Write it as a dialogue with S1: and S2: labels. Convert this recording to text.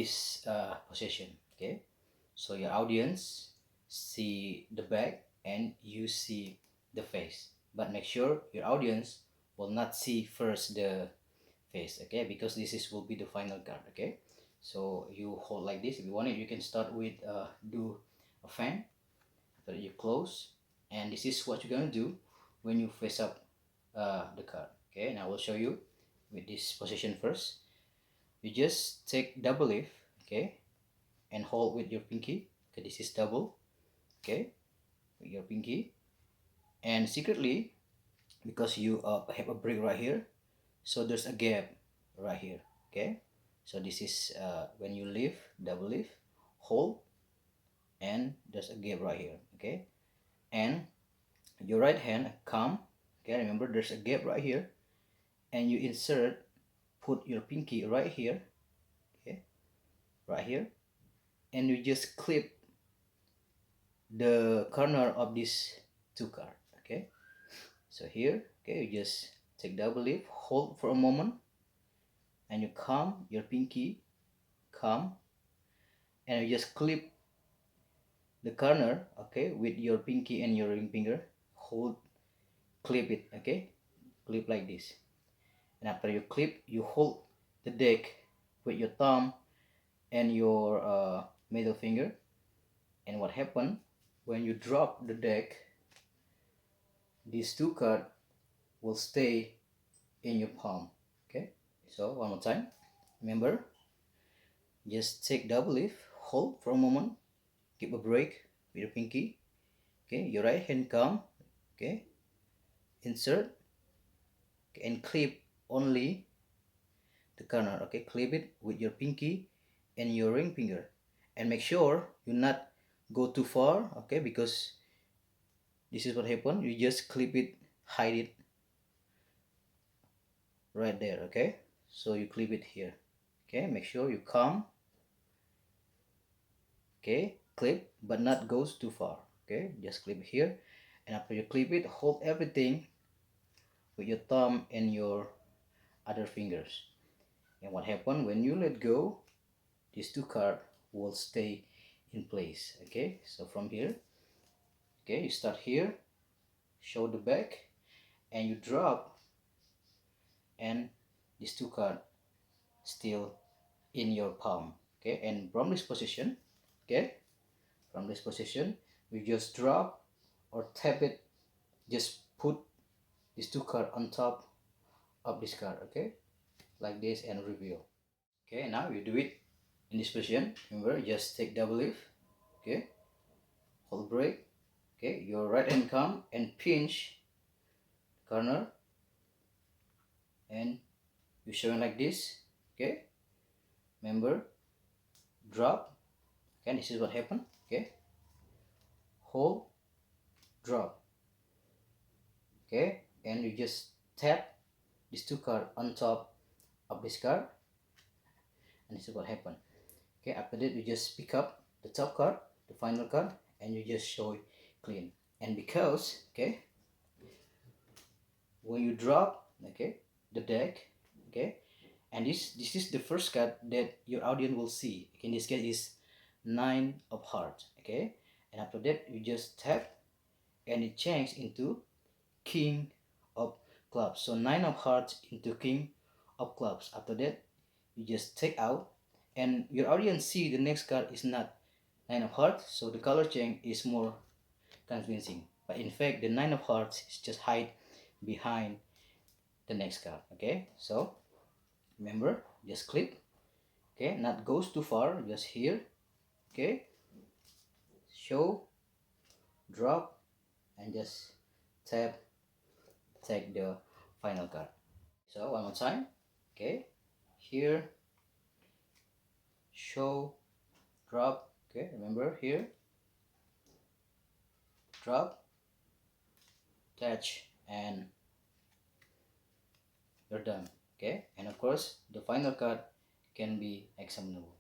S1: this position. Okay, so your audience see the back and you see the face, but make sure your audience will not see first the face, okay, because this is will be the final card. Okay, so you hold like this. If you want it, you can start with do a fan, so you close, and this is what you're gonna do when you face up the card. Okay, and I will show you with this position first. You just take double leaf, okay, and hold with your pinky. Okay, this is double, okay, with your pinky, and secretly, because you have a break right here, so there's a gap right here. Okay, so this is when you leave double leaf, hold, and there's a gap right here. Okay, and your right hand come, okay, remember there's a gap right here, and you insert, put your pinky right here, okay, right here, and you just clip the corner of this two card. Okay, so here, okay, you just take double leaf, hold for a moment, and you come your pinky, come, and you just clip the corner, okay, with your pinky and your ring finger, hold, clip it, okay, clip like this, and after you clip, you hold the deck with your thumb and your middle finger, and what happened when you drop the deck, these two cards will stay in your palm. Okay, so one more time, remember, just take double leaf, hold for a moment, give a break with your pinky, okay, your right hand come, okay, insert, okay, and clip only the corner, okay, clip it with your pinky and your ring finger, and make sure you not go too far, okay, because this is what happened, you just clip it, hide it right there. Okay, so you clip it here, okay, make sure you come, okay, clip but not goes too far, okay, just clip here, and after you clip it, hold everything with your thumb and your other fingers, and what happened when you let go, these two cards will stay in place. Okay, so from here, okay, you start here, show the back, and you drop, and these two cards still in your palm. Okay, and from this position, okay, from this position, we just drop or tap it, just put these two cards on top of this card, okay, like this, and reveal. Okay, now you do it in this position. Remember, just take double leaf, okay, hold break, okay, your right hand come and pinch corner, and you showing like this, okay, remember, drop, okay, this is what happened, okay, hold, drop, okay, and you just tap these two cards on top of this card, and this is what happened. Okay, after that you just pick up the top card, the final card, and you just show it clean. And because, okay, when you drop, okay, the deck, okay, and this is the first card that your audience will see. In this case is 9 of hearts, okay, and after that you just tap, and it changes into King of clubs. So 9 of hearts into King of clubs. After that you just take out, and your audience see the next card is not 9 of hearts, so the color change is more convincing, but in fact the 9 of hearts is just hide behind the next card. Okay, so remember, just clip, okay, not goes too far, just here, okay, show, drop, and just tap, take the final card. So one more time, okay, here, show, drop, okay, remember, here, drop, touch, and you're done. Okay, and of course the final card can be examinable.